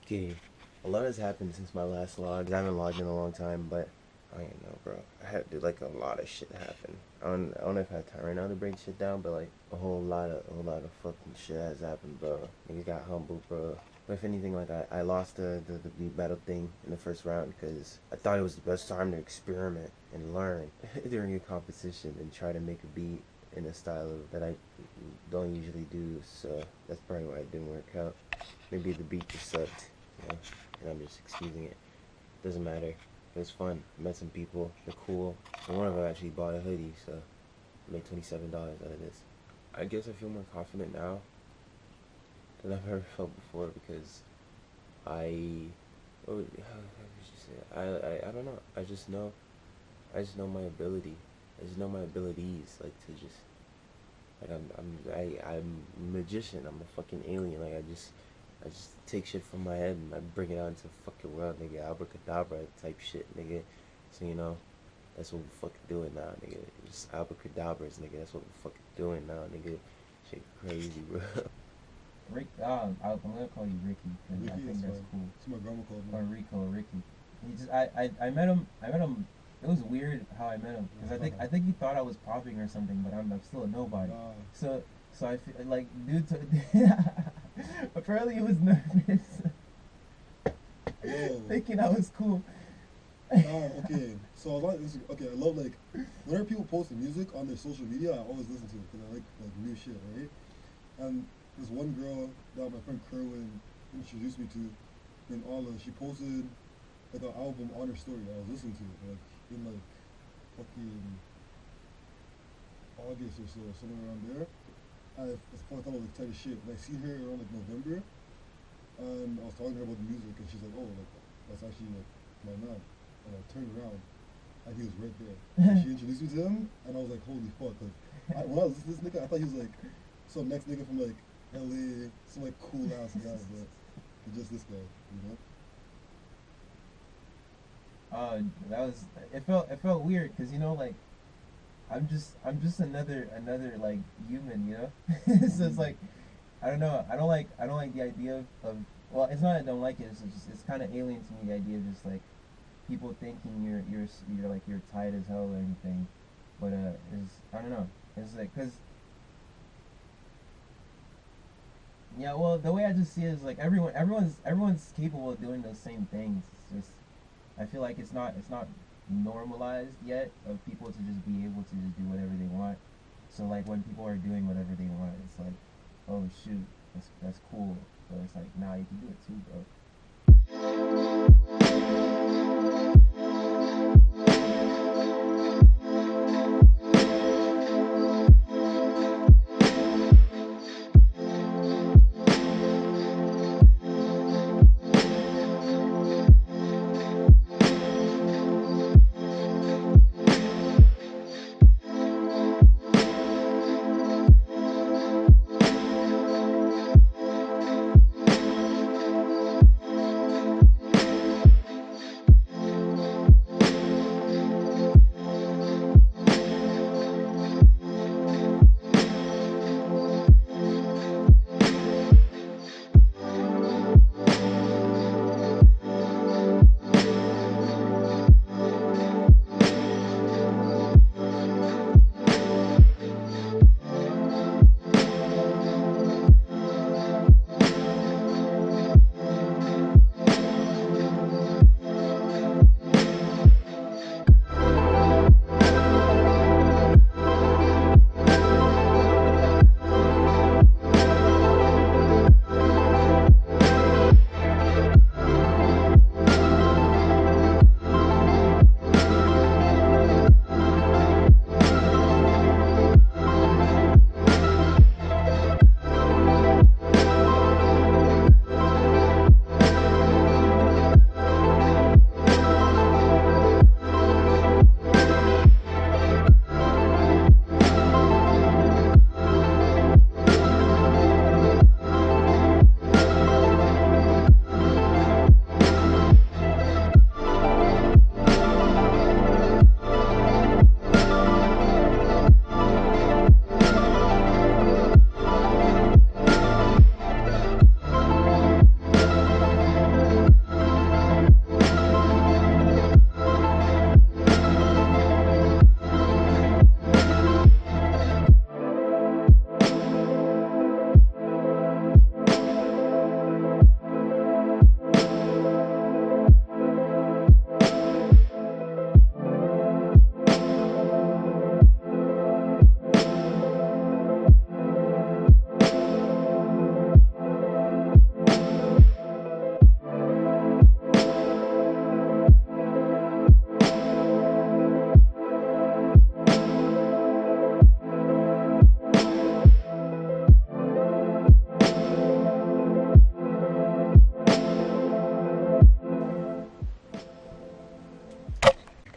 Okay, a lot has happened since my last log. I haven't logged in a long time, but I don't know, bro. I had to like a lot of shit happen. I don't know if I have time right now to break shit down, but like a whole lot of fucking shit has happened, bro. Niggas got humbled, bro. But if anything, like I lost the beat battle thing in the first round because I thought it was the best time to experiment and learn during a competition and try to make a beat in a style that I don't usually do. So that's probably why it didn't work out. Maybe the beat just sucked, you know, and I'm just excusing it. Doesn't matter. It was fun. Met some people. They're cool. And one of them actually bought a hoodie, so I made $27 out of this. I guess I feel more confident now than I've ever felt before because I, how would you say it? I don't know. I just know my ability. I just know my abilities, like to just, like I'm a magician. I'm a fucking alien. Like I just take shit from my head and I bring it out into the fucking world, nigga. Abracadabra type shit, nigga. So you know, that's what we're fucking doing now, nigga. Just abracadabras, nigga. That's what we're fucking doing now, nigga. Shit crazy, bro. Rick, I'm gonna call you Ricky because I Ricky think is that's fine. cool. That's what my grandma called me. Or Rico, or Ricky. He just, I met him. I met him. It was weird how I met him because I think he thought I was popping or something, but I'm still a nobody. Nah. So I feel like dude. Apparently he was nervous, Yo. thinking I was cool. Okay. So okay, I love like whenever people post music on their social media, I always listen to it because I like new shit, right? And this one girl that my friend Kerwin introduced me to, in Ola, she posted like an album on her story that I was listening to, like in like fucking August or so, somewhere around there. I thought it was like tight as shit. And I seen her around like November, and I was talking to her about the music, and she's like, "Oh, like that's actually like my man." And I turned around, and he was right there. And she introduced me to him, and I was like, "Holy fuck!" Like, when I was listening to this nigga, I thought he was like some next nigga from like LA, some like cool ass guy, but he's just this guy, you know? That was, it felt weird because like I'm just another like human, so it's Mm-hmm. like I don't know. I don't like the idea of well, it's not I don't like it. It's kind of alien to me, the idea of just like people thinking you're like you're tight as hell or anything. But it's, I don't know. It's like because yeah, well, the way I just see it is like everyone's capable of doing those same things. It's just I feel like it's not normalized yet of people to just be able to just do whatever they want. So like when people are doing whatever they want, it's like, oh shoot, that's cool. But it's like, nah, you can do it too, bro.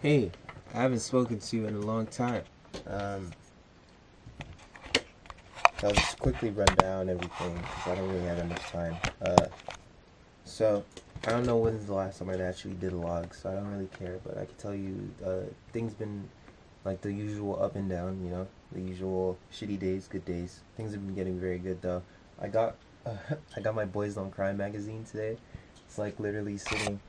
Hey, I haven't spoken to you in a long time. I'll just quickly run down everything because I don't really have that much time. So I don't know when's the last time I actually did a log, so I don't really care. But I can tell you, things been like the usual up and down. You know, the usual shitty days, good days. Things have been getting very good though. I got I got my Boys Don't Cry magazine today. It's like literally sitting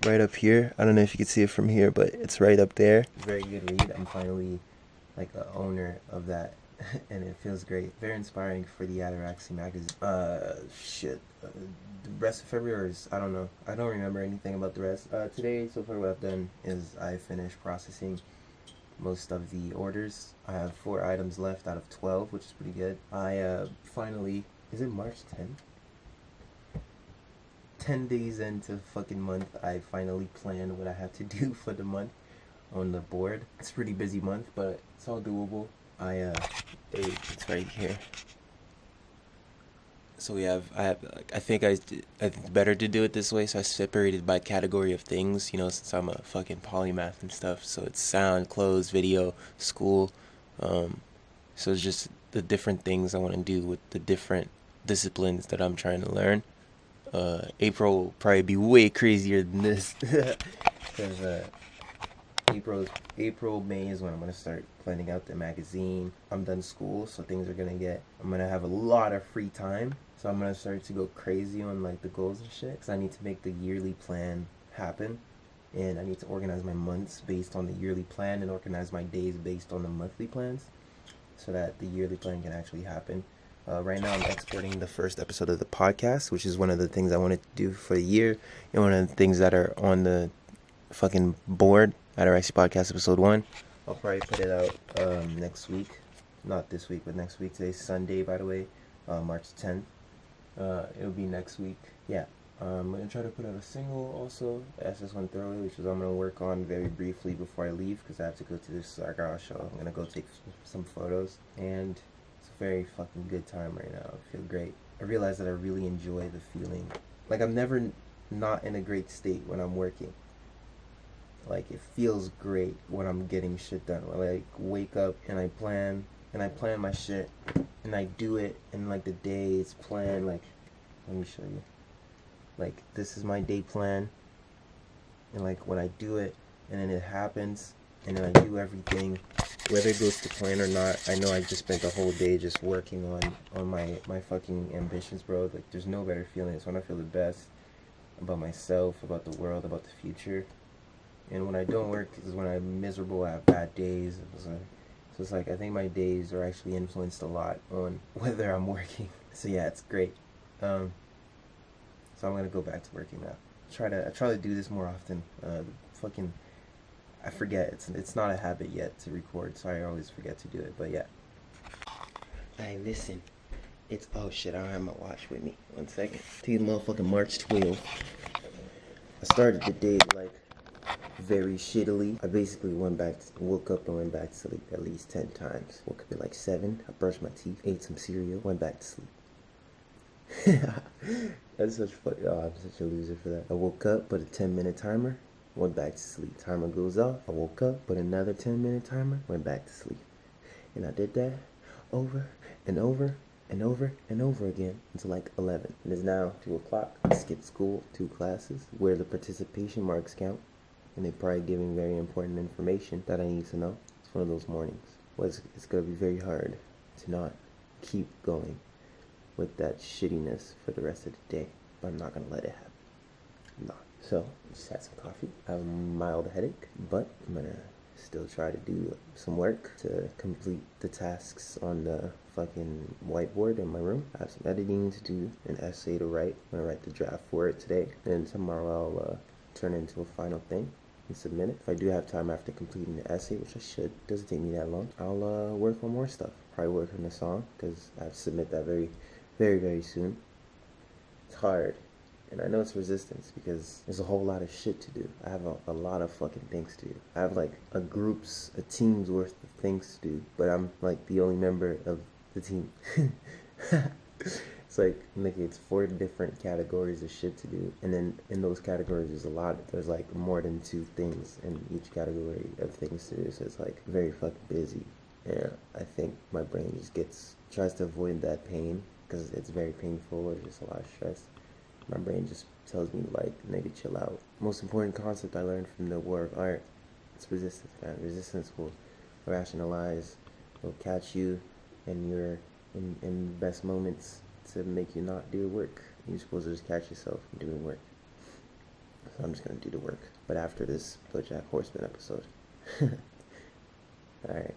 right up here. I don't know if you can see it from here, but it's right up there. Very good read. I'm finally like the owner of that, and it feels great. Very inspiring for the Ataraxy magazine. The rest of February is, I don't know. I don't remember anything about the rest. Today, so far what I've done is I finished processing most of the orders. I have 4 items left out of 12, which is pretty good. I finally, is it March 10th? 10 days into fucking month, I finally planned what I have to do for the month on the board. It's a pretty busy month, but it's all doable. It's right here. So I think it's better to do it this way, so I separated by category of things, you know, since I'm a fucking polymath and stuff. So it's sound, clothes, video, school. So it's just the different things I want to do with the different disciplines that I'm trying to learn. April will probably be way crazier than this because April, May is when I'm gonna start planning out the magazine. I'm done school, so I'm gonna have a lot of free time, so I'm gonna start to go crazy on like the goals and shit, because I need to make the yearly plan happen, and I need to organize my months based on the yearly plan and organize my days based on the monthly plans, so that the yearly plan can actually happen. Right now I'm exporting the first episode of the podcast, which is one of the things I wanted to do for the year, and one of the things that are on the fucking board. Ataraxy Podcast episode 1. I'll probably put it out next week. Not this week, but next week. Today's Sunday, by the way, March 10th. It'll be next week. Yeah. I'm going to try to put out a single also, SS1 Throwaway, which is I'm going to work on very briefly before I leave, because I have to go to this Sargal show. I'm going to go take some photos, and it's a very fucking good time right now. I feel great. I realize that I really enjoy the feeling. Like, I'm never not in a great state when I'm working. Like, it feels great when I'm getting shit done. I like wake up and I plan my shit and I do it, and like the day is planned. Like, let me show you. Like, this is my day plan, and like when I do it and then it happens and then I do everything, whether it goes to plan or not. I know I just spent the whole day just working on my fucking ambitions, bro. Like, there's no better feeling. It's when I feel the best about myself, about the world, about the future. And when I don't work is when I'm miserable, I have bad days. So it's like, I think my days are actually influenced a lot on whether I'm working. So yeah, it's great. So I'm gonna go back to working now. I try to do this more often. I forget. It's not a habit yet to record, so I always forget to do it. But yeah. Hey, listen. Oh shit, I don't have my watch with me. 1 second. Today's motherfucking March 12th. I started the day like very shittily. I basically woke up and went back to sleep at least 10 times. Woke up at like 7. I brushed my teeth, ate some cereal, went back to sleep. That's such fun. Oh, I'm such a loser for that. I woke up, put a 10-minute timer, went back to sleep. Timer goes off. I woke up, put another 10-minute timer, went back to sleep. And I did that over and over and over and over again until like 11. It is now 2 o'clock. I skipped school, 2 classes, where the participation marks count. And they're probably giving very important information that I need to know. It's one of those mornings. Well, it's going to be very hard to not keep going with that shittiness for the rest of the day. But I'm not going to let it happen. I'm not. So, just had some coffee. I have a mild headache, but I'm going to still try to do some work to complete the tasks on the fucking whiteboard in my room. I have some editing to do, an essay to write. I'm going to write the draft for it today. And tomorrow I'll turn it into a final thing and submit it. If I do have time after completing the essay, which I should, doesn't take me that long, I'll work on more stuff. Probably work on the song, because I have to submit that very, very, very soon. It's hard, and I know it's resistance, because there's a whole lot of shit to do. I have a lot of fucking things to do. I have like a team's worth of things to do, but I'm like the only member of the team. It's it's 4 different categories of shit to do, and then in those categories there's a lot. There's like more than 2 things in each category of things to do, so it's like very fucking busy. Yeah, I think my brain just tries to avoid that pain because it's very painful. There's just a lot of stress. My brain just tells me like, maybe chill out. Most important concept I learned from the war of art, it's resistance, man. Resistance will rationalize, will catch you in your in best moments to make you not do the work. You're supposed to just catch yourself from doing work. So I'm just gonna do the work, but after this BoJack Horseman episode. All right.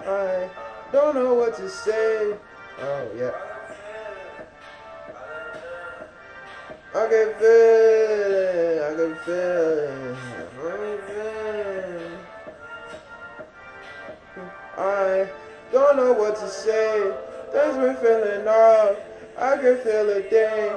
I don't know what to say. Oh, yeah. I can feel it. I can feel it. I don't know what to say. Things been feeling off. I can feel a thing.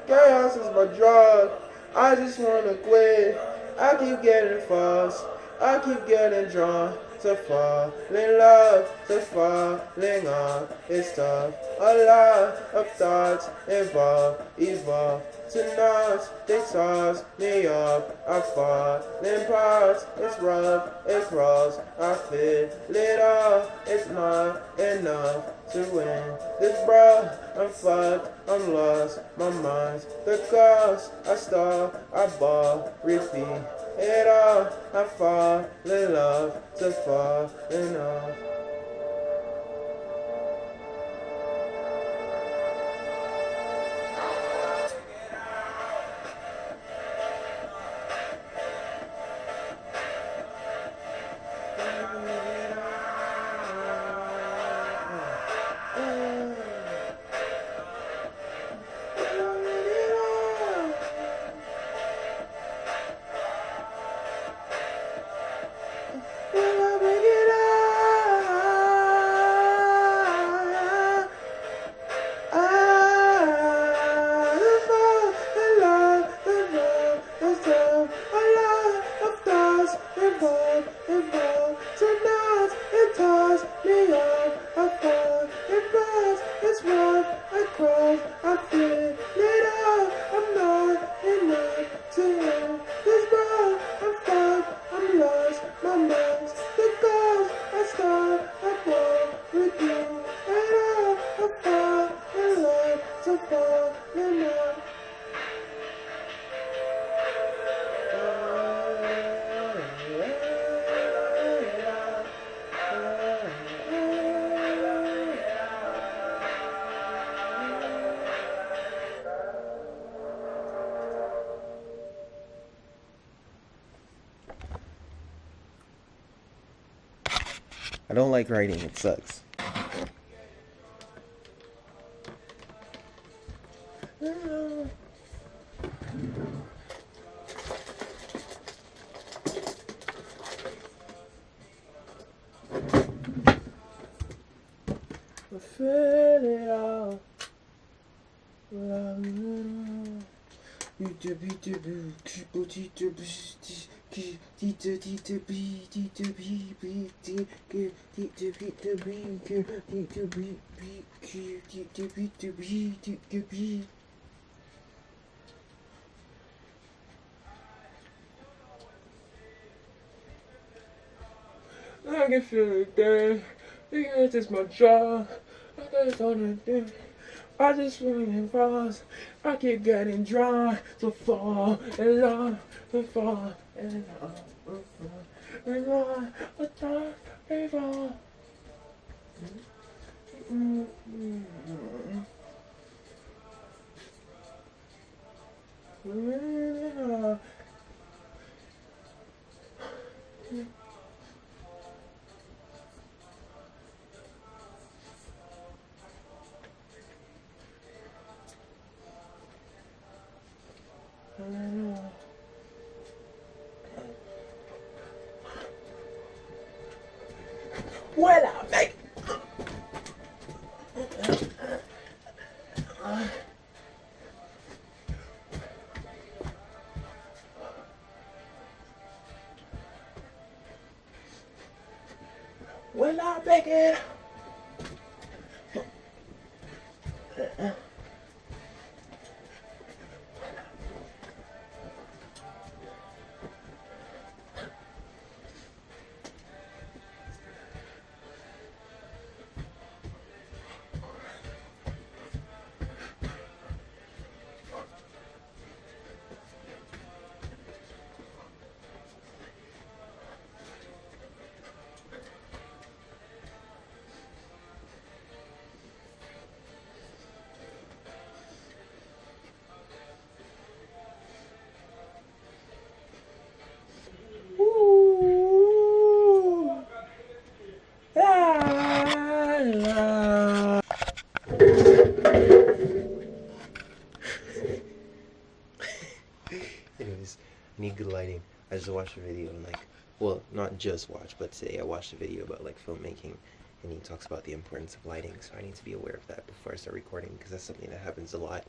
Chaos is my drug. I just wanna quit. I keep getting false. I keep getting drawn to fall in love, to falling off. It's tough. A lot of thoughts involved, evolve to knots. They toss me up. I fall in parts. It's rough. It crawls. I feel it all. It's not enough to win this, bro. I'm fucked. I'm lost. My mind's the cause. I stall. I ball. Repeat it all. I fall in love to fall in love. I don't like writing, it sucks. I feel it all. I can feel it there. Because it's my job. I just wanna do. I just feeling falls. I keep getting drawn to fall in love, to fall in love, to fall in love, to fall. Well, I make Will I make it? Ooh. La, la. Anyways, I need good lighting. I just watched a video and well, not just watch, but today I watched a video about filmmaking, and he talks about the importance of lighting. So I need to be aware of that before I start recording, because that's something that happens a lot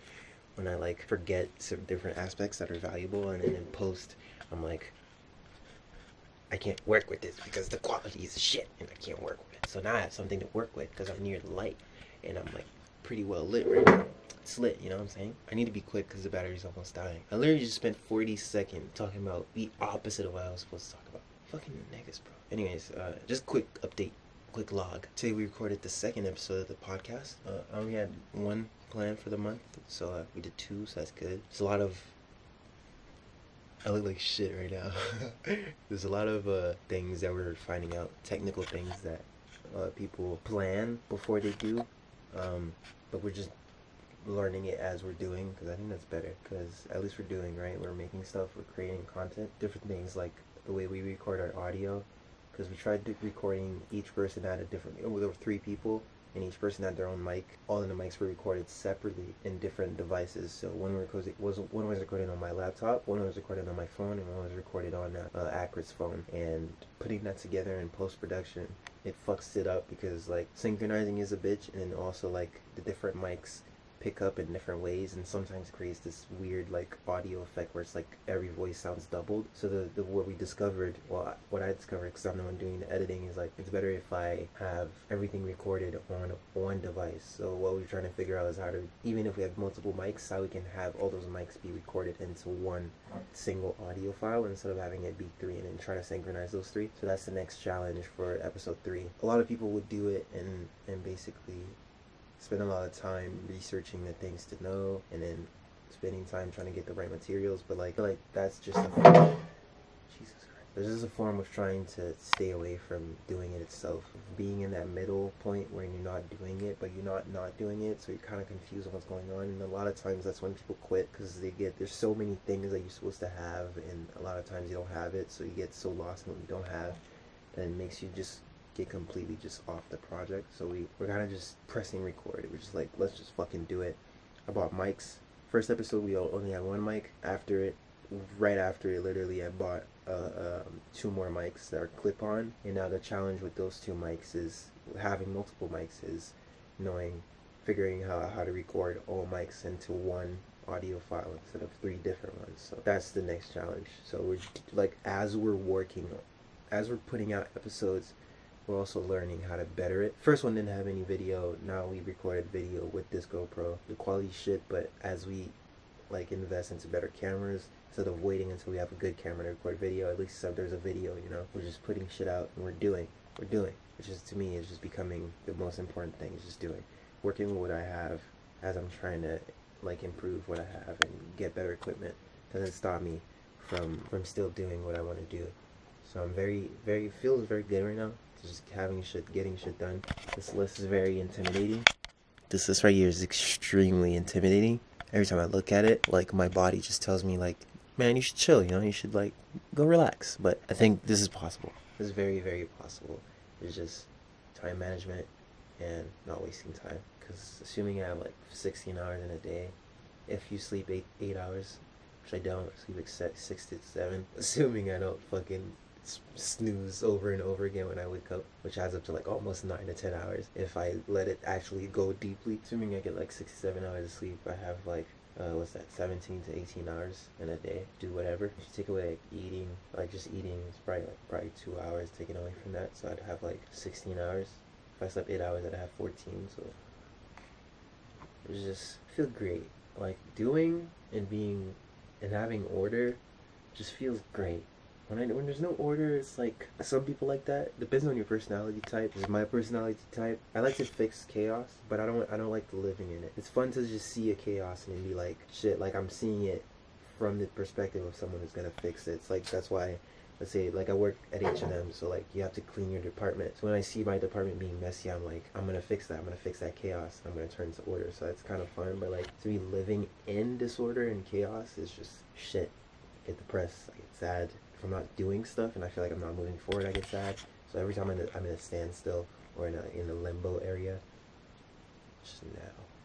when I forget some different aspects that are valuable, and then in post I'm like, I can't work with this because the quality is shit and I can't work with it. So now I have something to work with because I'm near the light and I'm pretty well lit right now. It's lit, you know what I'm saying? I need to be quick because the battery's almost dying. I literally just spent 40 seconds talking about the opposite of what I was supposed to talk about. Fucking niggas, bro. Anyways, just quick update, quick log. Today we recorded the second episode of the podcast. I only had one planned for the month, so we did two, so that's good. There's a lot of... I look like shit right now. There's a lot of things that we're finding out, technical things that people plan before they do, but we're just learning it as we're doing, because I think that's better, because at least we're doing, right? We're making stuff, we're creating content, different things, like the way we record our audio, because we tried recording each person at a different, there were 3 people, and each person had their own mic. All of the mics were recorded separately in different devices. So one was recorded on my laptop, one was recorded on my phone, and one was recorded on Acrid's phone. And putting that together in post-production, it fucks it up, because synchronizing is a bitch, and then also the different mics pick up in different ways, and sometimes creates this weird audio effect where it's every voice sounds doubled. So what we discovered, well, what I discovered, because I'm the one doing the editing, is it's better if I have everything recorded on one device. So what we're trying to figure out is how to, even if we have multiple mics, how we can have all those mics be recorded into one single audio file instead of having it be 3 and then try to synchronize those 3. So that's the next challenge for episode 3. A lot of people would do it and basically spend a lot of time researching the things to know, and then spending time trying to get the right materials, but I feel that's just Jesus Christ. There's just a form of trying to stay away from doing it itself, being in that middle point where you're not doing it, but you're not doing it, so you're kind of confused on what's going on. And a lot of times that's when people quit, because there's so many things that you're supposed to have, and a lot of times you don't have it, so you get so lost in what you don't have, and it makes you just get completely just off the project. So we're kind of just pressing record. We're just let's just fucking do it. I bought mics. First episode we only had one mic. Right after it, literally I bought 2 more mics that are clip-on, and now the challenge with those 2 mics is having multiple mics, is figuring out how to record all mics into one audio file instead of 3 different ones. So that's the next challenge. So we're as we're putting out episodes, we're also learning how to better it. First one didn't have any video. Now we recorded video with this GoPro. The quality shit, but as we invest into better cameras, instead of waiting until we have a good camera to record video, at least there's a video, we're just putting shit out and we're doing. we're doing, which is, to me, is just becoming the most important thing, is just doing. Working with what I have as I'm trying to, like, improve what I have and get better equipment doesn't stop me from still doing what I want to do. So I'm feels very good right now. Just getting shit done. This list is very intimidating. This list right here is extremely intimidating. Every time I look at it, like, my body just tells me, like, man, you should chill, you know, you should, like, go relax. But I think this is possible. This is very, very possible. It's just time management and not wasting time. Because assuming I have, like, 16 hours in a day, if you sleep 8 hours, which I don't, I sleep like 6 to 7, assuming I don't fucking snooze over and over again when I wake up, which adds up to like almost 9 to 10 hours if I let it actually go deeply. Assuming I get like 67 hours of sleep, I have like 17 to 18 hours in a day. Do whatever. If you take away like eating, like just eating, it's probably 2 hours taken away from that, so I'd have like 16 hours. If I slept 8 hours, I'd have 14. So it just feel great. Like, doing and being and having order just feels great. When there's no order, it's like, some people like that. Depends on your personality type. This is my personality type. I like to fix chaos, but I don't like living in it. It's fun to just see a chaos and then be like, shit, like I'm seeing it from the perspective of someone who's gonna fix it. It's like, that's why, let's say, like, I work at H&M, so like you have to clean your department. So when I see my department being messy, I'm like, I'm gonna fix that. I'm gonna fix that chaos. I'm gonna turn it to order. So that's kind of fun. But like, to be living in disorder and chaos is just shit. I get depressed. I get sad. If I'm not doing stuff and I feel like I'm not moving forward, I get sad. So every time I'm in a standstill or in a limbo area, just now,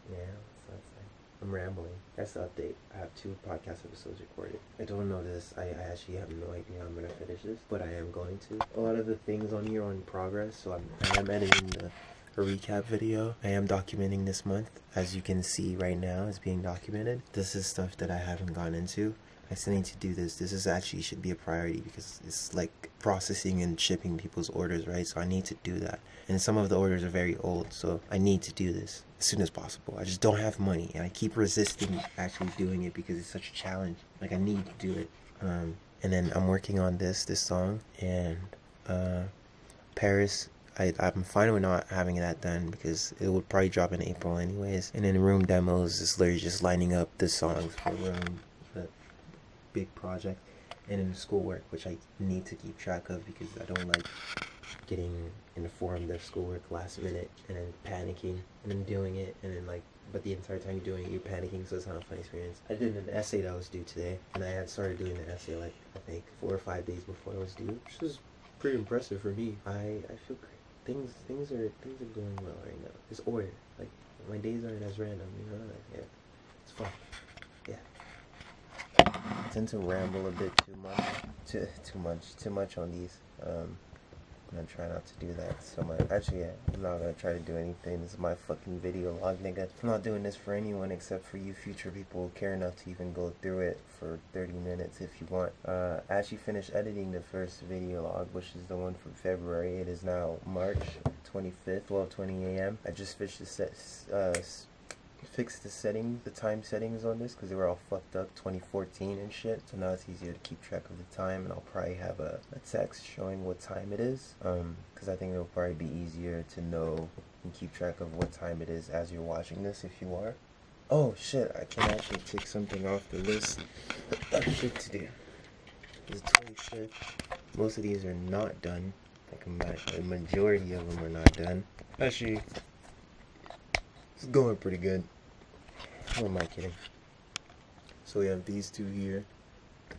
so it's like, I'm rambling. That's the update. I have 2 podcast episodes recorded. I don't know this. I actually have no idea how I'm gonna finish this, but I am going to. A lot of the things on here are in progress, so I am editing a recap video. I am documenting this month. As you can see right now, it's being documented. This is stuff that I haven't gone into. I still need to do this. This is actually should be a priority because it's like processing and shipping people's orders, right? So I need to do that. And some of the orders are very old, so I need to do this as soon as possible. I just don't have money, and I keep resisting actually doing it because it's such a challenge. Like, I need to do it. And then I'm working on this song, and Paris. I'm fine with not having that done because it would probably drop in April anyways. And then room demos is literally just lining up the songs for room. Big project. And then schoolwork, which I need to keep track of because I don't like getting informed of schoolwork last minute and then panicking and then doing it and then like, but the entire time you're doing it, you're panicking, so it's not a fun experience. I did an essay that was due today, and I had started doing the essay like, I think 4 or 5 days before it was due, which is pretty impressive for me. I feel great. Things are going well right now. It's order. Like, my days aren't as random, you know? Like, yeah, it's fun. Yeah. I tend to ramble a bit too much on these. I'm gonna try not to do that so much. Actually, yeah, I'm not gonna try to do anything. This is my fucking video log, nigga. I'm not doing this for anyone except for you future people who care enough to even go through it for 30 minutes if you want. I actually finished editing the first video log, which is the one from February. It is now March 25th, 12:20 a.m. I just fixed the time settings on this because they were all fucked up 2014 and shit, so now it's easier to keep track of the time, and I'll probably have a text showing what time it is, because I think it'll probably be easier to know and keep track of what time it is as you're watching this if you are. Oh shit, I can actually take something off the list of shit to do. There's 20 shit. Most of these are not done. Like a majority of them are not done. Actually, it's going pretty good. Who am I kidding? So we have these 2 here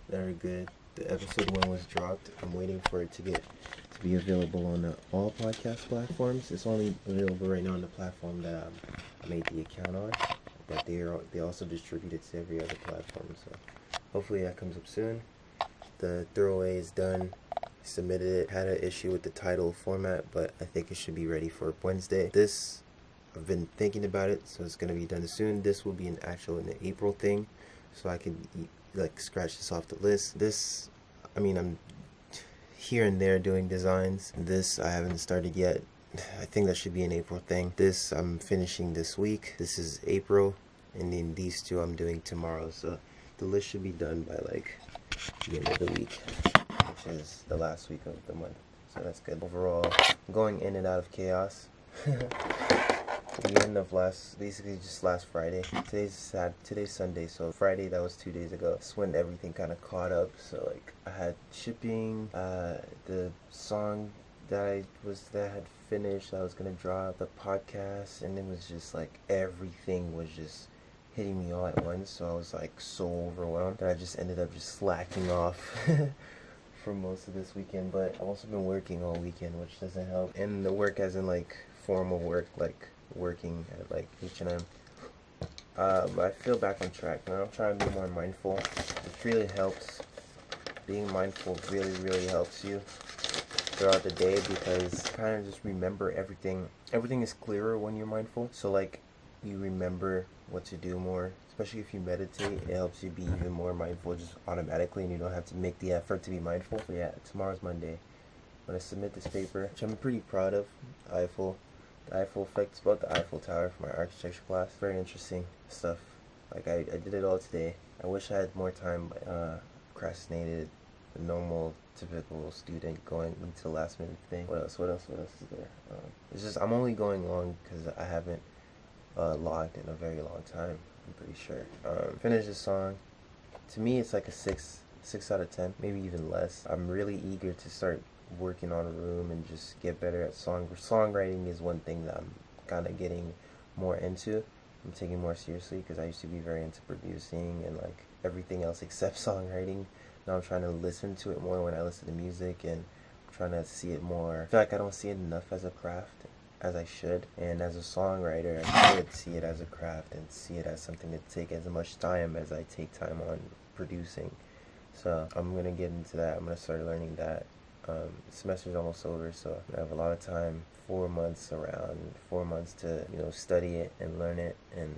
that are good. The episode 1 was dropped. I'm waiting for it to be available on all podcast platforms. It's only available right now on the platform that I made the account on. But they also distribute it to every other platform. So hopefully that comes up soon. The throwaway is done. Submitted it. Had an issue with the title format, but I think it should be ready for Wednesday. I've been thinking about it, so it's gonna be done soon. This will be an April thing, so I can like scratch this off the list. I'm here and there doing designs. This I haven't started yet. I think that should be an April thing. This I'm finishing this week. This is April, and then these 2 I'm doing tomorrow. So the list should be done by like the end of the week, which is the last week of the month. So so that's good. Overall, going in and out of chaos. The end of basically just last Friday. Today's Sunday, so Friday, that was 2 days ago. That's when everything kind of caught up. So like I had shipping, the song that I had finished, I was gonna drop, the podcast, and it was just like everything was just hitting me all at once. So I was like so overwhelmed that I just ended up just slacking off for most of this weekend. But I've also been working all weekend, which doesn't help. And the work as in like formal work, like working at like H&M. But I feel back on track now. I'm trying to be more mindful. It really helps. Being mindful really helps you throughout the day, because you kind of just remember everything. Everything is clearer when you're mindful. So like you remember what to do more. Especially if you meditate, it helps you be even more mindful just automatically, and you don't have to make the effort to be mindful. So yeah, tomorrow's Monday. I'm gonna submit this paper, which I'm pretty proud of. The Eiffel effect. It's about the Eiffel Tower for my architecture class. Very interesting stuff. Like I did it all today. I wish I had more time, but procrastinated. The normal, typical student going into the last minute thing. What else is there? It's just, I'm only going long because I haven't logged in a very long time, I'm pretty sure. Finish this song. To me, it's like a 6 out of 10, maybe even less. I'm really eager to start working on a room and just get better at songwriting. Is one thing that I'm kind of getting more into. I'm taking more seriously, because I used to be very into producing and like everything else except songwriting. Now I'm trying to listen to it more when I listen to music, and I'm trying to see it more. I feel like I don't see it enough as a craft as I should, and as a songwriter I should see it as a craft and see it as something to take as much time as I take time on producing. So I'm gonna get into that. I'm gonna start learning that. The semester's almost over, so I have a lot of time, 4 months to study it and learn it and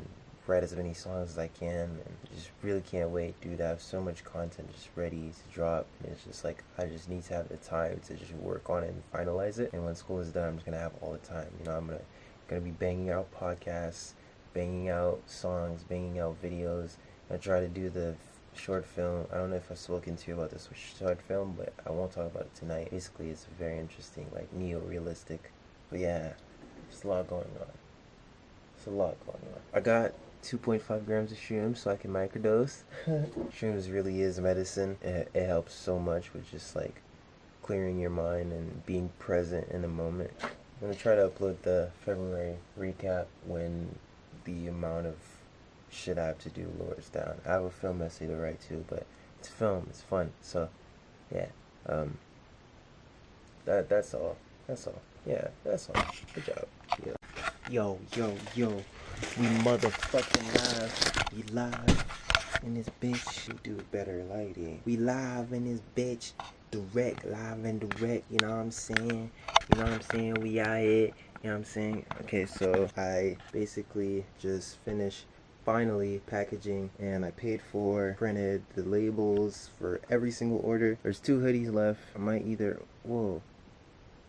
write as many songs as I can, and just really can't wait, dude. I have so much content just ready to drop, and it's just like I just need to have the time to just work on it and finalize it. And when school is done, I'm just gonna have all the time. I'm gonna be banging out podcasts, banging out songs, banging out videos. I try to do the short film. I don't know if I've spoken to you about this short film, but I won't talk about it tonight. Basically, it's very interesting, like neo-realistic. But yeah, there's a lot going on. I got 2.5 grams of shrooms so I can microdose. Shrooms really is medicine. It helps so much with just like clearing your mind and being present in the moment. I'm gonna try to upload the February recap when the amount of shit I have to do lowers down. I have a film essay to write too, but it's film, it's fun. So yeah, that's all. Yeah, that's all. Good job. Yo, we motherfucking live. We live in this bitch. We do better lighting. We live in this bitch. Live and direct. You know what I'm saying? We out here. You know what I'm saying? Okay, so I basically just finished finally packaging, and I printed the labels for every single order. There's 2 hoodies left. I might either,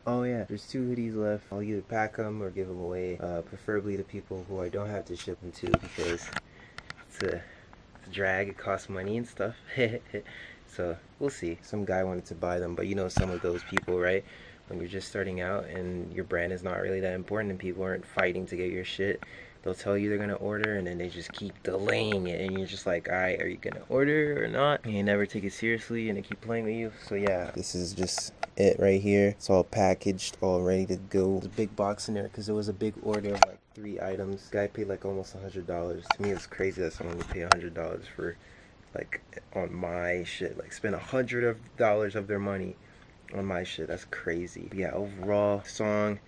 oh yeah, there's 2 hoodies left. I'll either pack them or give them away, preferably to people who I don't have to ship them to, because it's a drag, it costs money and stuff. So we'll see. Some guy wanted to buy them, but some of those people, right? When you're just starting out and your brand is not really that important and people aren't fighting to get your shit, they'll tell you they're gonna order, and then they just keep delaying it, and you're just like, alright, are you gonna order or not? And you never take it seriously, and they keep playing with you. So yeah, this is just it right here. It's all packaged, all ready to go. There's a big box in there because it was a big order of like 3 items. Guy paid like almost $100. To me, it's crazy that someone would pay $100 for like on my shit. Like spend $100 of their money on my shit. That's crazy. But yeah, overall, song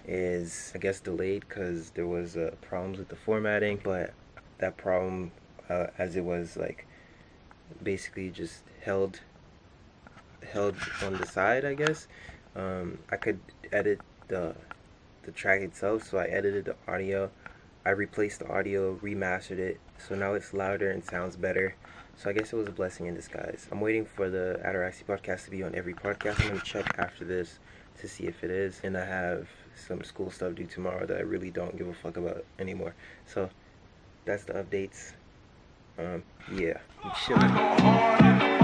is I guess delayed because there was problems with the formatting, but that problem as it was like basically just held on the side, I guess. I could edit the track itself, so I edited the audio, I replaced the audio, remastered it, so now it's louder and sounds better. So I guess it was a blessing in disguise. I'm waiting for the Ataraxy podcast to be on every podcast. I'm gonna check after this to see if it is, and I have some school stuff due tomorrow that I really don't give a fuck about anymore. So that's the updates. Yeah, I'm chilling.